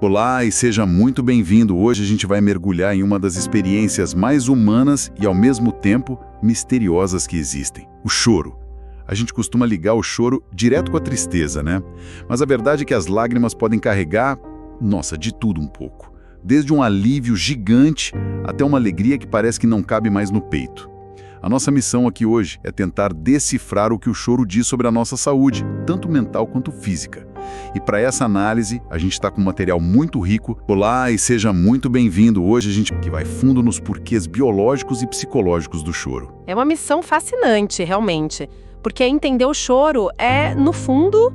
Olá e seja muito bem-vindo. Hoje a gente vai mergulhar em uma das experiências mais humanas e, ao mesmo tempo, misteriosas que existem: o choro. A gente costuma ligar o choro direto com a tristeza, né? Mas a verdade é que as lágrimas podem carregar, de tudo um pouco. Desde um alívio gigante até uma alegria que parece que não cabe mais no peito. A nossa missão aqui hoje é tentar decifrar o que o choro diz sobre a nossa saúde, tanto mental quanto física. E para essa análise, a gente está com um material muito rico. Olá e seja muito bem-vindo. Hoje a gente vai fundo nos porquês biológicos e psicológicos do choro. É uma missão fascinante, realmente, porque entender o choro é, no fundo,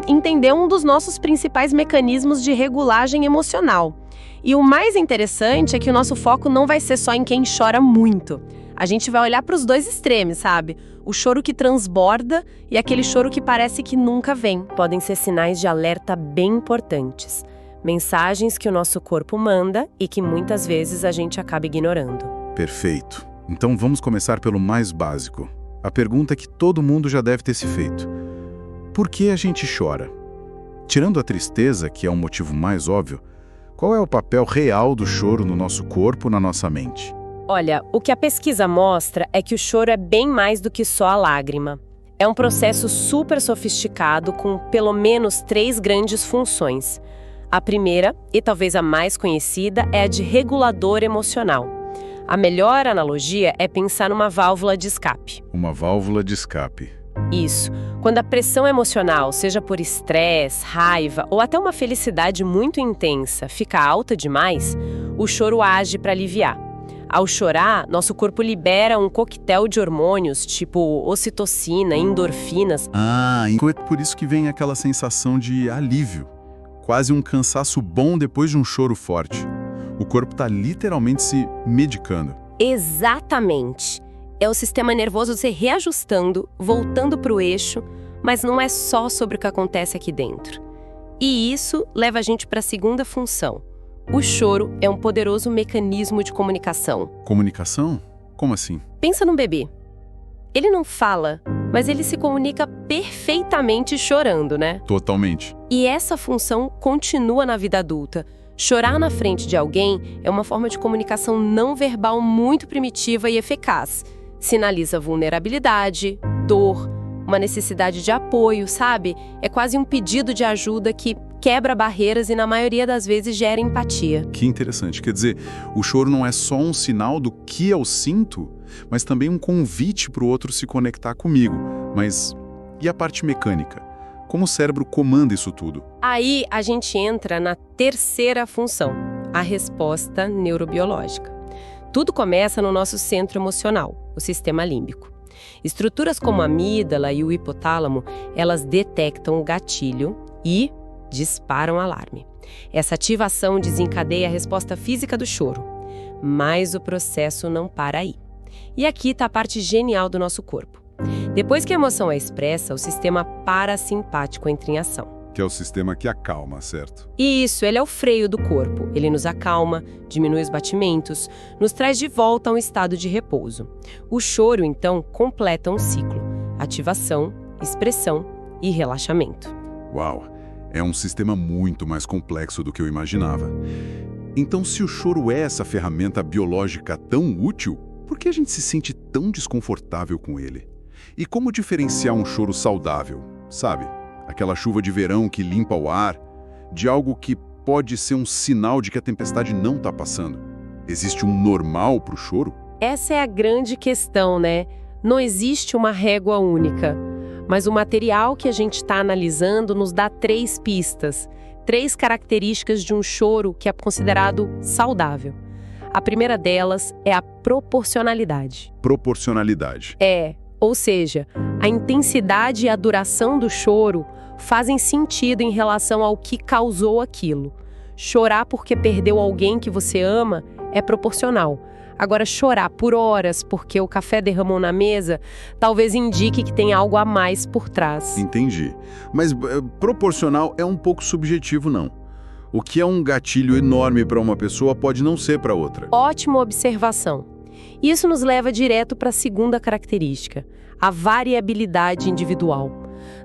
entender um dos nossos principais mecanismos de regulagem emocional. E o mais interessante é que o nosso foco não vai ser só em quem chora muito. A gente vai olhar para os dois extremos, sabe? O choro que transborda e aquele choro que parece que nunca vem. Podem ser sinais de alerta bem importantes. Mensagens que o nosso corpo manda e que muitas vezes a gente acaba ignorando. Perfeito. Então vamos começar pelo mais básico. A pergunta que todo mundo já deve ter se feito: por que a gente chora? Tirando a tristeza, que é um motivo mais óbvio, qual é o papel real do choro no nosso corpo, na nossa mente? Olha, o que a pesquisa mostra é que o choro é bem mais do que só a lágrima. É um processo super sofisticado com pelo menos 3 grandes funções. A primeira, e talvez a mais conhecida, é a de regulador emocional. A melhor analogia é pensar numa válvula de escape. Uma válvula de escape. Isso. Quando a pressão emocional, seja por estresse, raiva ou até uma felicidade muito intensa, fica alta demais, o choro age para aliviar. Ao chorar, nosso corpo libera um coquetel de hormônios, tipo ocitocina, endorfinas. É por isso que vem aquela sensação de alívio. Quase um cansaço bom depois de um choro forte. O corpo está literalmente se medicando. Exatamente. É o sistema nervoso se reajustando, voltando para o eixo, mas não é só sobre o que acontece aqui dentro. E isso leva a gente para a segunda função. O choro é um poderoso mecanismo de comunicação. Comunicação? Como assim? Pensa num bebê. Ele não fala, mas ele se comunica perfeitamente chorando, né? Totalmente. E essa função continua na vida adulta. Chorar na frente de alguém é uma forma de comunicação não verbal muito primitiva e eficaz. Sinaliza vulnerabilidade, dor, uma necessidade de apoio, sabe? É quase um pedido de ajuda que quebra barreiras e, na maioria das vezes, gera empatia. Que interessante. Quer dizer, o choro não é só um sinal do que eu sinto, mas também um convite para o outro se conectar comigo. Mas e a parte mecânica? Como o cérebro comanda isso tudo? Aí a gente entra na terceira função, a resposta neurobiológica. Tudo começa no nosso centro emocional, o sistema límbico. Estruturas como a amígdala e o hipotálamo, elas detectam o gatilho e disparam alarme. Essa ativação desencadeia a resposta física do choro. Mas o processo não para aí. E aqui está a parte genial do nosso corpo. Depois que a emoção é expressa, o sistema parasimpático entra em ação. Que é o sistema que acalma, certo? Isso, ele é o freio do corpo. Ele nos acalma, diminui os batimentos, nos traz de volta a um estado de repouso. O choro, então, completa um ciclo: ativação, expressão e relaxamento. Uau! É um sistema muito mais complexo do que eu imaginava. Então, se o choro é essa ferramenta biológica tão útil, por que a gente se sente tão desconfortável com ele? E como diferenciar um choro saudável, sabe? Aquela chuva de verão que limpa o ar, de algo que pode ser um sinal de que a tempestade não está passando. Existe um normal para o choro? Essa é a grande questão, né? Não existe uma régua única. Mas o material que a gente está analisando nos dá 3 pistas, 3 características de um choro que é considerado saudável. A primeira delas é a proporcionalidade. Proporcionalidade. Ou seja, a intensidade e a duração do choro fazem sentido em relação ao que causou aquilo. Chorar porque perdeu alguém que você ama é proporcional. Agora, chorar por horas porque o café derramou na mesa, talvez indique que tem algo a mais por trás. Entendi. Mas proporcional é um pouco subjetivo, não. O que é um gatilho enorme para uma pessoa pode não ser para outra. Ótima observação. Isso nos leva direto para a segunda característica, a variabilidade individual.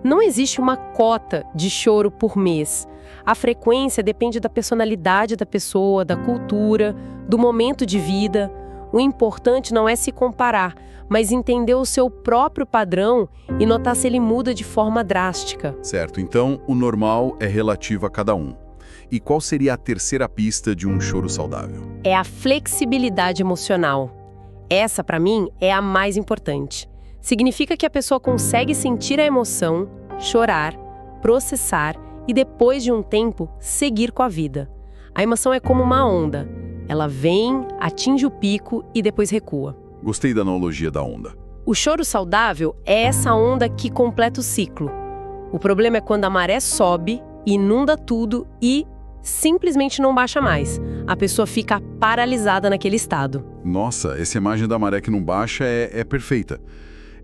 Não existe uma cota de choro por mês. A frequência depende da personalidade da pessoa, da cultura, do momento de vida. O importante não é se comparar, mas entender o seu próprio padrão e notar se ele muda de forma drástica. Certo, então o normal é relativo a cada um. E qual seria a terceira pista de um choro saudável? É a flexibilidade emocional. Essa, para mim, é a mais importante. Significa que a pessoa consegue sentir a emoção, chorar, processar e depois de um tempo, seguir com a vida. A emoção é como uma onda. Ela vem, atinge o pico e depois recua. Gostei da analogia da onda. O choro saudável é essa onda que completa o ciclo. O problema é quando a maré sobe, inunda tudo e simplesmente não baixa mais. A pessoa fica paralisada naquele estado. Nossa, essa imagem da maré que não baixa é perfeita.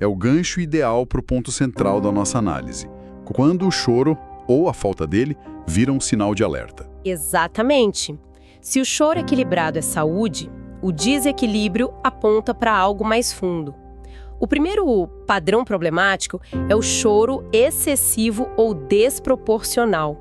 É o gancho ideal para o ponto central da nossa análise. Quando o choro, ou a falta dele, vira um sinal de alerta. Exatamente. Se o choro equilibrado é saúde, o desequilíbrio aponta para algo mais fundo. O primeiro padrão problemático é o choro excessivo ou desproporcional.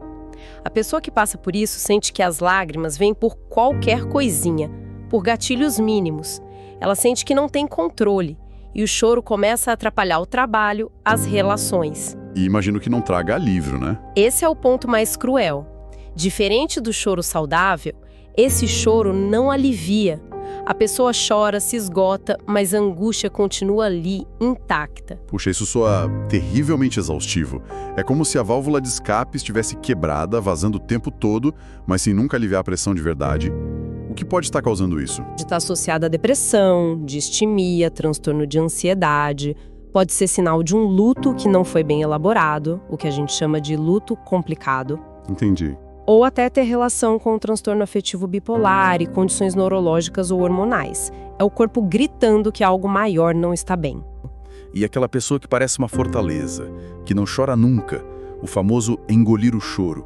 A pessoa que passa por isso sente que as lágrimas vêm por qualquer coisinha, por gatilhos mínimos. Ela sente que não tem controle e o choro começa a atrapalhar o trabalho, as relações. E imagino que não traga alívio, né? Esse é o ponto mais cruel. Diferente do choro saudável, esse choro não alivia. A pessoa chora, se esgota, mas a angústia continua ali, intacta. Puxa, isso soa terrivelmente exaustivo. É como se a válvula de escape estivesse quebrada, vazando o tempo todo, mas sem nunca aliviar a pressão de verdade. O que pode estar causando isso? De estar associada a depressão, distimia, transtorno de ansiedade. Pode ser sinal de um luto que não foi bem elaborado, o que a gente chama de luto complicado. Entendi. Ou até ter relação com o transtorno afetivo bipolar e condições neurológicas ou hormonais. É o corpo gritando que algo maior não está bem. E aquela pessoa que parece uma fortaleza, que não chora nunca, o famoso engolir o choro,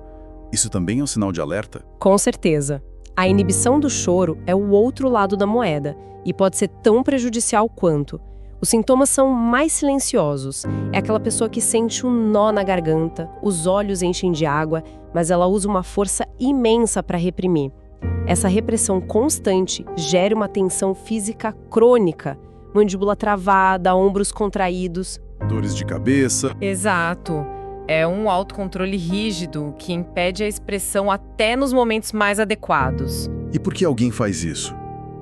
isso também é um sinal de alerta? Com certeza. A inibição do choro é o outro lado da moeda e pode ser tão prejudicial quanto. Os sintomas são mais silenciosos. É aquela pessoa que sente um nó na garganta, os olhos enchem de água, mas ela usa uma força imensa para reprimir. Essa repressão constante gera uma tensão física crônica, mandíbula travada, ombros contraídos. Dores de cabeça. Exato. É um autocontrole rígido que impede a expressão até nos momentos mais adequados. E por que alguém faz isso?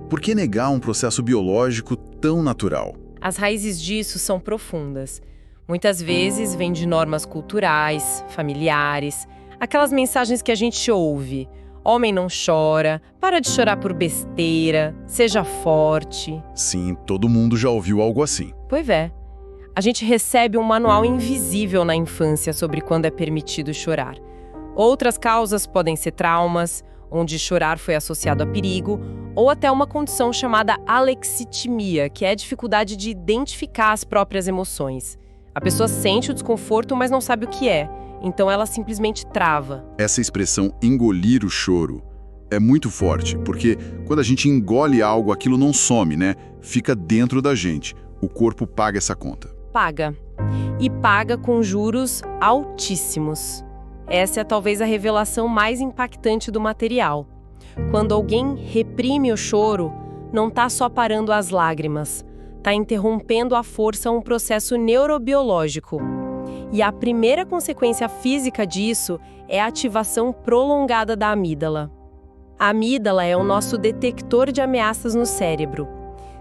Por que negar um processo biológico tão natural? As raízes disso são profundas. Muitas vezes vêm de normas culturais, familiares, aquelas mensagens que a gente ouve. Homem não chora, para de chorar por besteira, seja forte. Sim, todo mundo já ouviu algo assim. Pois é. A gente recebe um manual invisível na infância sobre quando é permitido chorar. Outras causas podem ser traumas, onde chorar foi associado a perigo, ou até uma condição chamada alexitimia, que é a dificuldade de identificar as próprias emoções. A pessoa sente o desconforto, mas não sabe o que é, então ela simplesmente trava. Essa expressão engolir o choro é muito forte, porque quando a gente engole algo, aquilo não some, né? Fica dentro da gente. O corpo paga essa conta. Paga. E paga com juros altíssimos. Essa é talvez a revelação mais impactante do material. Quando alguém reprime o choro, não está só parando as lágrimas, está interrompendo à força um processo neurobiológico. E a primeira consequência física disso é a ativação prolongada da amígdala. A amígdala é o nosso detector de ameaças no cérebro.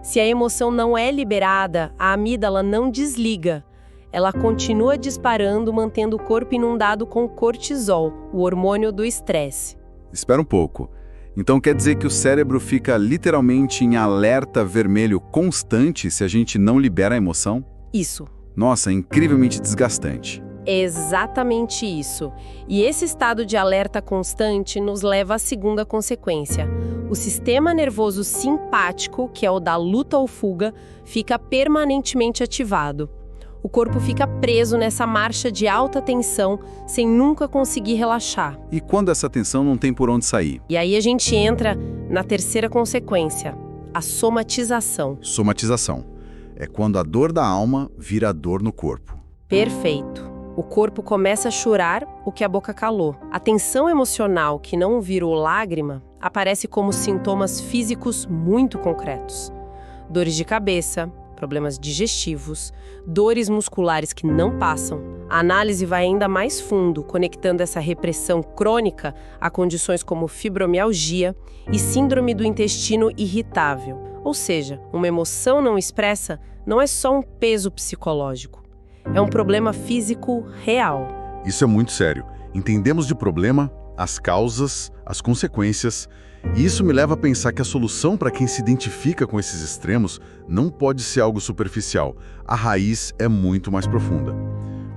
Se a emoção não é liberada, a amígdala não desliga. Ela continua disparando, mantendo o corpo inundado com cortisol, o hormônio do estresse. Espera um pouco. Então quer dizer que o cérebro fica literalmente em alerta vermelho constante se a gente não libera a emoção? Isso. Nossa, incrivelmente desgastante. Exatamente isso. E esse estado de alerta constante nos leva à segunda consequência. O sistema nervoso simpático, que é o da luta ou fuga, fica permanentemente ativado. O corpo fica preso nessa marcha de alta tensão, sem nunca conseguir relaxar. E quando essa tensão não tem por onde sair? E aí a gente entra na terceira consequência, a somatização. Somatização. É quando a dor da alma vira dor no corpo. Perfeito. O corpo começa a chorar o que a boca calou. A tensão emocional que não virou lágrima aparece como sintomas físicos muito concretos. Dores de cabeça, problemas digestivos, dores musculares que não passam. A análise vai ainda mais fundo, conectando essa repressão crônica a condições como fibromialgia e síndrome do intestino irritável. Ou seja, uma emoção não expressa não é só um peso psicológico. É um problema físico real. Isso é muito sério. Entendemos de problema, as causas, as consequências, e isso me leva a pensar que a solução para quem se identifica com esses extremos não pode ser algo superficial. A raiz é muito mais profunda.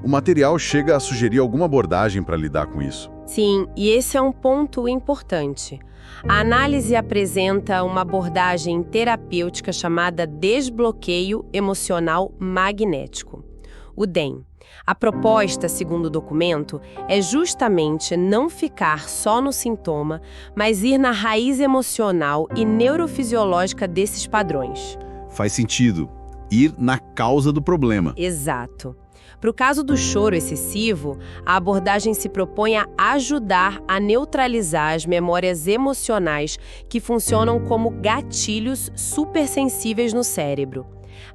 O material chega a sugerir alguma abordagem para lidar com isso. Sim, e esse é um ponto importante. A análise apresenta uma abordagem terapêutica chamada desbloqueio emocional magnético, o DEM. A proposta, segundo o documento, é justamente não ficar só no sintoma, mas ir na raiz emocional e neurofisiológica desses padrões. Faz sentido. Ir na causa do problema. Exato. Para o caso do choro excessivo, a abordagem se propõe a ajudar a neutralizar as memórias emocionais que funcionam como gatilhos supersensíveis no cérebro.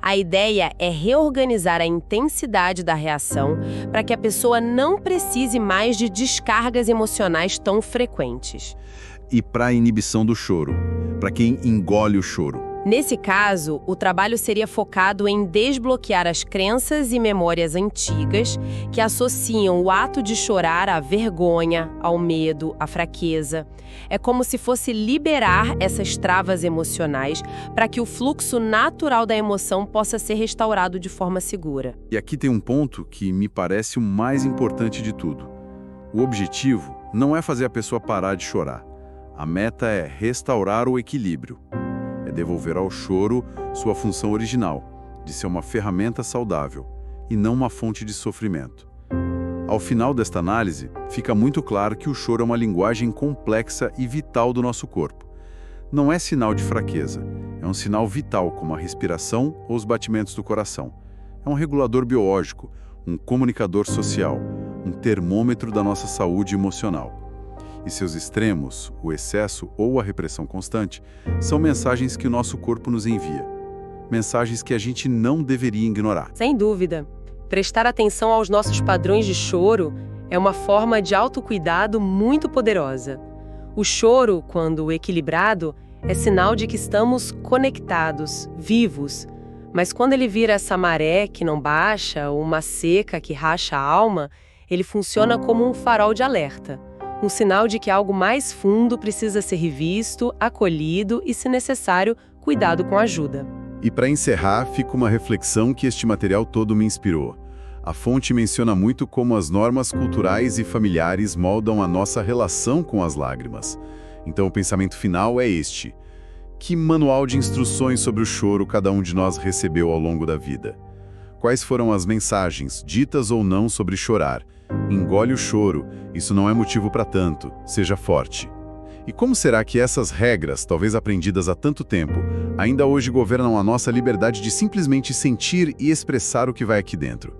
A ideia é reorganizar a intensidade da reação para que a pessoa não precise mais de descargas emocionais tão frequentes. E para a inibição do choro, para quem engole o choro. Nesse caso, o trabalho seria focado em desbloquear as crenças e memórias antigas que associam o ato de chorar à vergonha, ao medo, à fraqueza. É como se fosse liberar essas travas emocionais para que o fluxo natural da emoção possa ser restaurado de forma segura. E aqui tem um ponto que me parece o mais importante de tudo. O objetivo não é fazer a pessoa parar de chorar. A meta é restaurar o equilíbrio. É devolver ao choro sua função original, de ser uma ferramenta saudável, e não uma fonte de sofrimento. Ao final desta análise, fica muito claro que o choro é uma linguagem complexa e vital do nosso corpo. Não é sinal de fraqueza, é um sinal vital, como a respiração ou os batimentos do coração. É um regulador biológico, um comunicador social, um termômetro da nossa saúde emocional. E seus extremos, o excesso ou a repressão constante, são mensagens que o nosso corpo nos envia. Mensagens que a gente não deveria ignorar. Sem dúvida. Prestar atenção aos nossos padrões de choro é uma forma de autocuidado muito poderosa. O choro, quando equilibrado, é sinal de que estamos conectados, vivos. Mas quando ele vira essa maré que não baixa ou uma seca que racha a alma, ele funciona como um farol de alerta. Um sinal de que algo mais fundo precisa ser revisto, acolhido e, se necessário, cuidado com ajuda. E para encerrar, fica uma reflexão que este material todo me inspirou. A fonte menciona muito como as normas culturais e familiares moldam a nossa relação com as lágrimas. Então o pensamento final é este: que manual de instruções sobre o choro cada um de nós recebeu ao longo da vida? Quais foram as mensagens, ditas ou não, sobre chorar? Engole o choro, isso não é motivo para tanto, seja forte. E como será que essas regras, talvez aprendidas há tanto tempo, ainda hoje governam a nossa liberdade de simplesmente sentir e expressar o que vai aqui dentro?